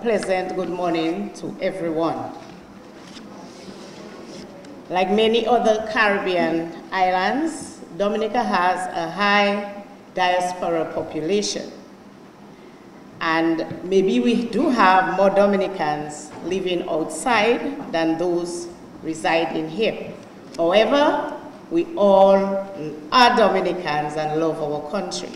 pleasant good morning to everyone. Like many other Caribbean islands, Dominica has a high diaspora population. And maybe we do have more Dominicans living outside than those residing here. However, we all are Dominicans and love our country.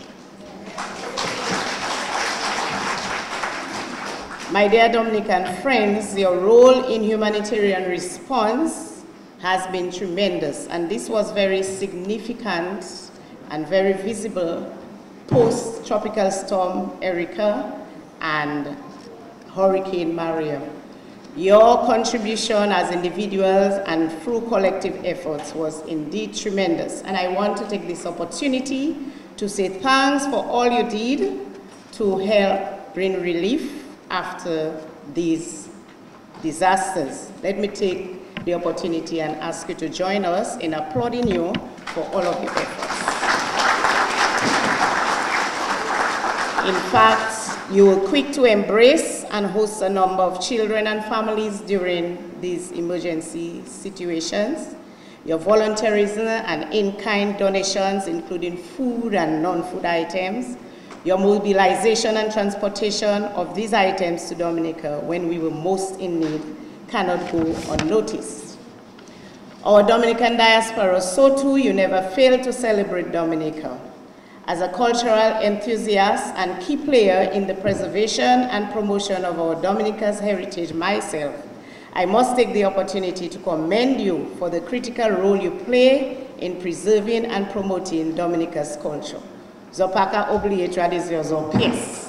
My dear Dominican friends, your role in humanitarian response has been tremendous, and this was very significant and very visible post-Tropical Storm Erica and Hurricane Maria. Your contribution as individuals and through collective efforts was indeed tremendous, and I want to take this opportunity to say thanks for all you did to help bring relief after these disasters. Let me take the opportunity and ask you to join us in applauding you for all of your efforts. In fact, you were quick to embrace and host a number of children and families during these emergency situations. Your volunteerism and in-kind donations, including food and non-food items, your mobilization and transportation of these items to Dominica when we were most in need cannot go unnoticed. Our Dominican diaspora, so too, you never failed to celebrate Dominica. As a cultural enthusiast and key player in the preservation and promotion of our Dominica's heritage myself, I must take the opportunity to commend you for the critical role you play in preserving and promoting Dominica's culture. Zopaka oublié tradition zon pièce.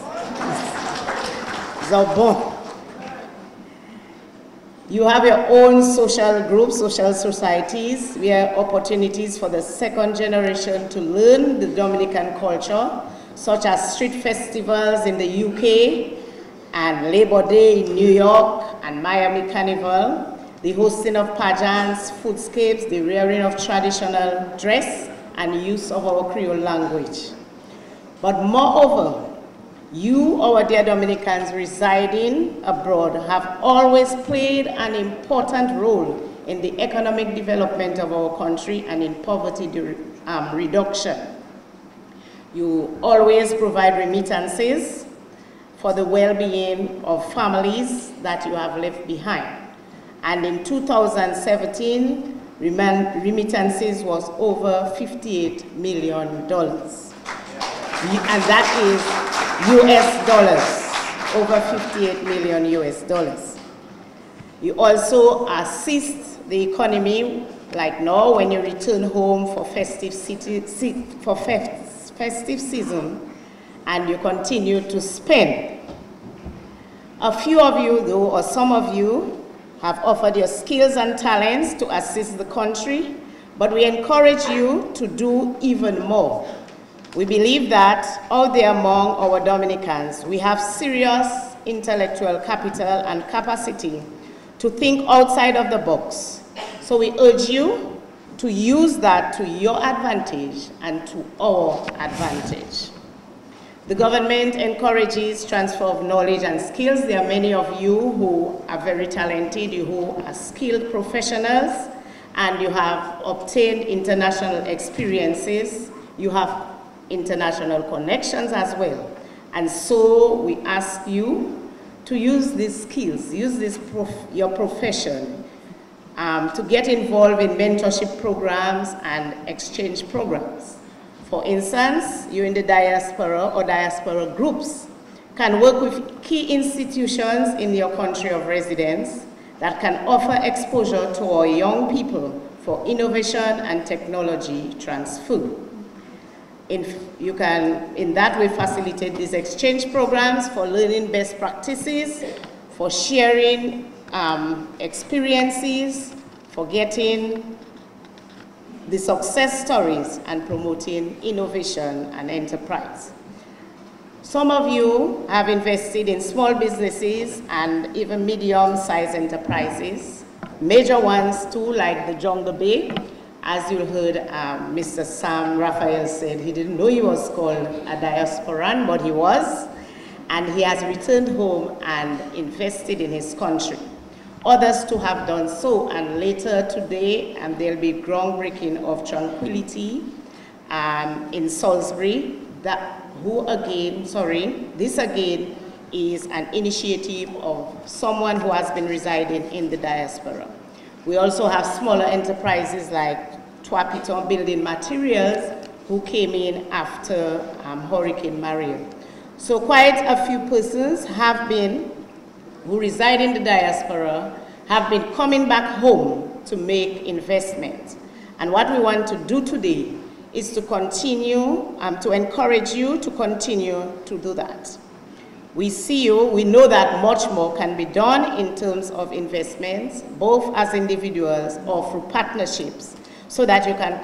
Zobon. You have your own social groups, social societies, where opportunities for the second generation to learn the Dominican culture, such as street festivals in the UK, and Labor Day in New York, and Miami Carnival, the hosting of pageants, foodscapes, the rearing of traditional dress, and use of our Creole language. But moreover, you, our dear Dominicans residing abroad, have always played an important role in the economic development of our country and in poverty reduction. You always provide remittances for the well-being of families that you have left behind. And in 2017, remittances was over $58 million. And that is US dollars, over 58 million US dollars. You also assist the economy, like now when you return home for festive season, and you continue to spend. A few of you, though, or some of you, have offered your skills and talents to assist the country, but we encourage you to do even more. We believe that out there among our Dominicans, we have serious intellectual capital and capacity to think outside of the box. So we urge you to use that to your advantage and to our advantage. The government encourages transfer of knowledge and skills. There are many of you who are very talented, you who are skilled professionals, and you have obtained international experiences. You have international connections as well. And so we ask you to use these skills, use this your profession to get involved in mentorship programs and exchange programs. For instance, you in the diaspora or diaspora groups can work with key institutions in your country of residence that can offer exposure to our young people for innovation and technology transfer. In that way, facilitate these exchange programs for learning best practices, for sharing experiences, for getting the success stories and promoting innovation and enterprise. Some of you have invested in small businesses and even medium-sized enterprises, major ones too, like the Jungle Bay. As you heard Mr. Sam Raphael said, he didn't know he was called a diasporan, but he was. and he has returned home and invested in his country. Others too have done so, and later today there'll be groundbreaking of Tranquility in Salisbury. This again is an initiative of someone who has been residing in the diaspora. We also have smaller enterprises like Twapiton Building Materials, who came in after Hurricane Maria. So quite a few persons who reside in the diaspora have been coming back home to make investments. And what we want to do today is to continue, to encourage you to continue to do that. We see you, we know that much more can be done in terms of investments, both as individuals or through partnerships, so that you can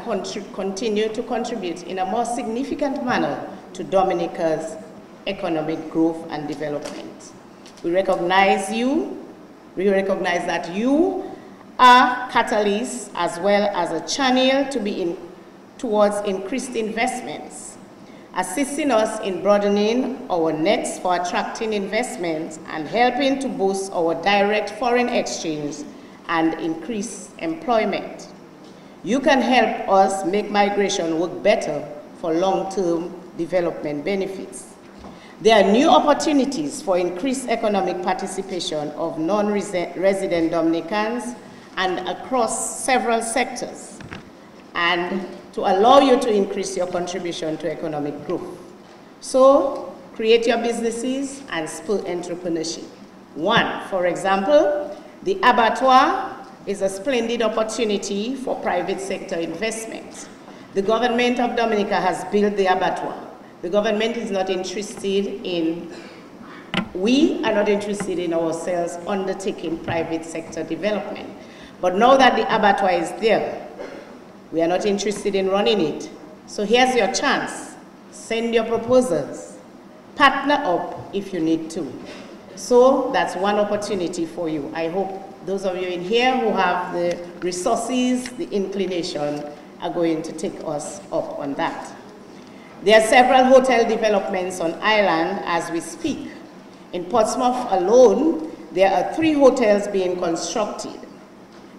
continue to contribute in a more significant manner to Dominica's economic growth and development. We recognize you. We recognize that you are catalysts as well as a channel to be towards increased investments, assisting us in broadening our nets for attracting investments and helping to boost our direct foreign exchange and increase employment. You can help us make migration work better for long-term development benefits. There are new opportunities for increased economic participation of non-resident Dominicans and across several sectors, and to allow you to increase your contribution to economic growth. So, create your businesses and spur entrepreneurship. One, for example, the abattoir is a splendid opportunity for private sector investment. The government of Dominica has built the abattoir. The government is not interested in, we are not interested in ourselves undertaking private sector development. But now that the abattoir is there, we are not interested in running it. So here's your chance. Send your proposals. Partner up if you need to. So that's one opportunity for you. I hope those of you in here who have the resources, the inclination, are going to take us up on that. There are several hotel developments on island as we speak. In Portsmouth alone, there are 3 hotels being constructed.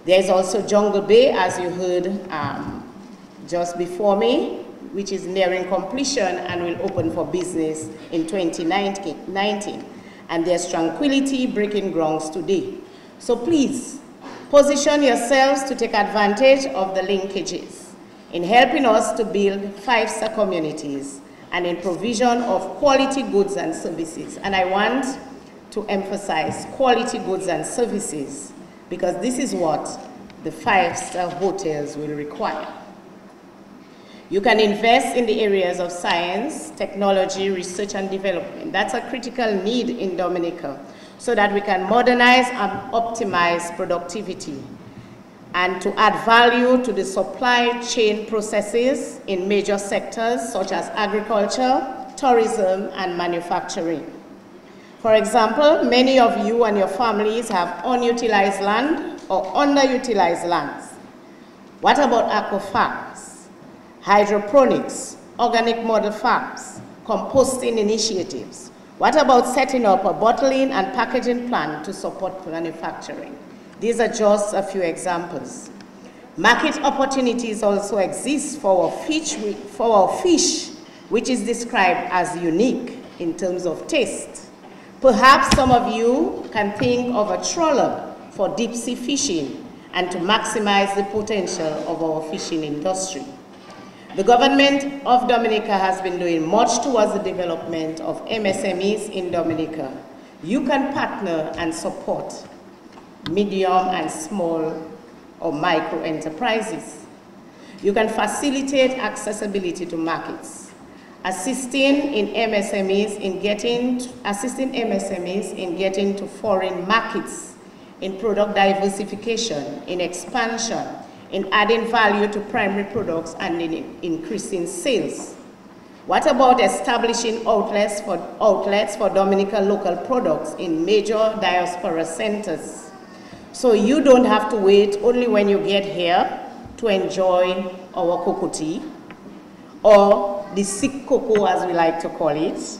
There is also Jungle Bay, as you heard just before me, which is nearing completion and will open for business in 2019. And there's Tranquility breaking grounds today. So please, position yourselves to take advantage of the linkages in helping us to build 5-star communities and in provision of quality goods and services. And I want to emphasize quality goods and services because this is what the 5-star hotels will require. You can invest in the areas of science, technology, research and development. That's a critical need in Dominica so that we can modernize and optimize productivity and to add value to the supply chain processes in major sectors such as agriculture, tourism, and manufacturing. For example, many of you and your families have unutilized land or underutilized lands. What about aqua farms, hydroponics, organic model farms, composting initiatives? What about setting up a bottling and packaging plant to support manufacturing? These are just a few examples. Market opportunities also exist for our fish, which is described as unique in terms of taste. Perhaps some of you can think of a trawler for deep sea fishing and to maximize the potential of our fishing industry. The government of Dominica has been doing much towards the development of MSMEs in Dominica. You can partner and support medium and small or micro enterprises. You can facilitate accessibility to markets, assisting MSMEs in getting to foreign markets, in product diversification, in expansion, in adding value to primary products and in increasing sales. What about establishing outlets for Dominica local products in major diaspora centers? So you don't have to wait only when you get here to enjoy our cocoa tea, or the sick cocoa as we like to call it,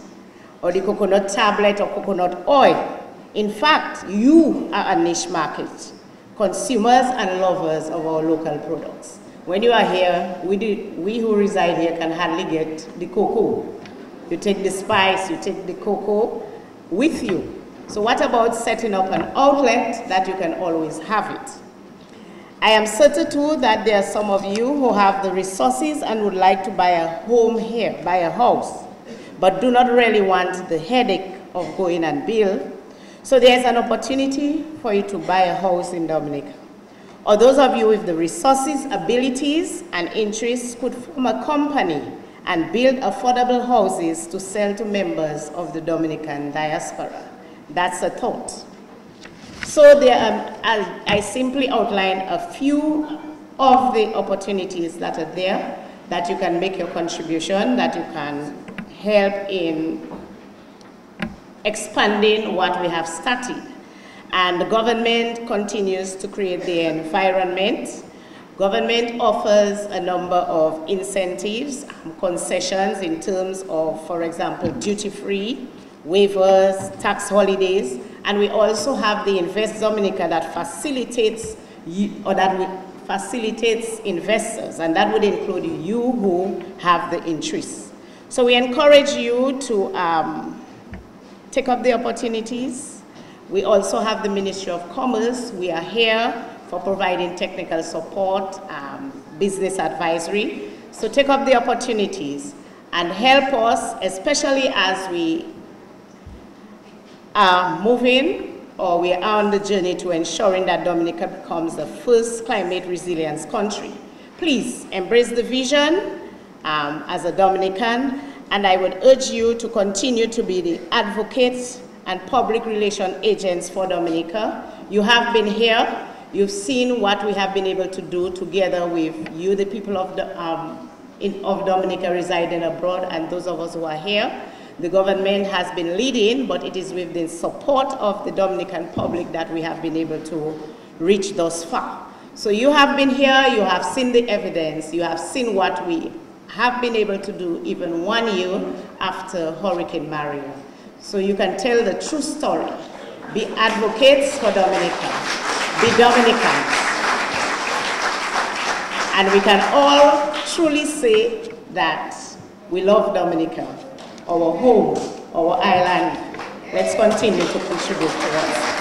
or the coconut tablet or coconut oil. In fact, you are a niche market, consumers and lovers of our local products. When you are here, we who reside here can hardly get the cocoa. You take the spice, you take the cocoa with you. So what about setting up an outlet that you can always have it? I am certain too that there are some of you who have the resources and would like to buy a home here, buy a house, but do not really want the headache of going and build. So there's an opportunity for you to buy a house in Dominica. Or those of you with the resources, abilities, and interests could form a company and build affordable houses to sell to members of the Dominican diaspora. That's a thought. So there, I simply outline a few of the opportunities that are there, that you can make your contribution, that you can help in expanding what we have started. And the government continues to create the environment. Government offers a number of incentives, concessions in terms of, for example, duty-free, waivers, tax holidays, and we also have the Invest Dominica that facilitates facilitates investors, and that would include you who have the interest. So we encourage you to take up the opportunities. We also have the Ministry of Commerce. We are here for providing technical support, business advisory. So take up the opportunities and help us, especially as we are moving, or we are on the journey to ensuring that Dominica becomes the first climate resilience country. Please embrace the vision as a Dominican, and I would urge you to continue to be the advocates and public relation agents for Dominica. You have been here. You've seen what we have been able to do together with you, the people of Dominica residing abroad, and those of us who are here. The government has been leading, but it is with the support of the Dominican public that we have been able to reach thus far. So you have been here, you have seen the evidence, you have seen what we have been able to do even 1 year after Hurricane Maria. So you can tell the true story. Be advocates for Dominica. Be Dominicans. And we can all truly say that we love Dominica, our home, our island. Let's continue to contribute to us.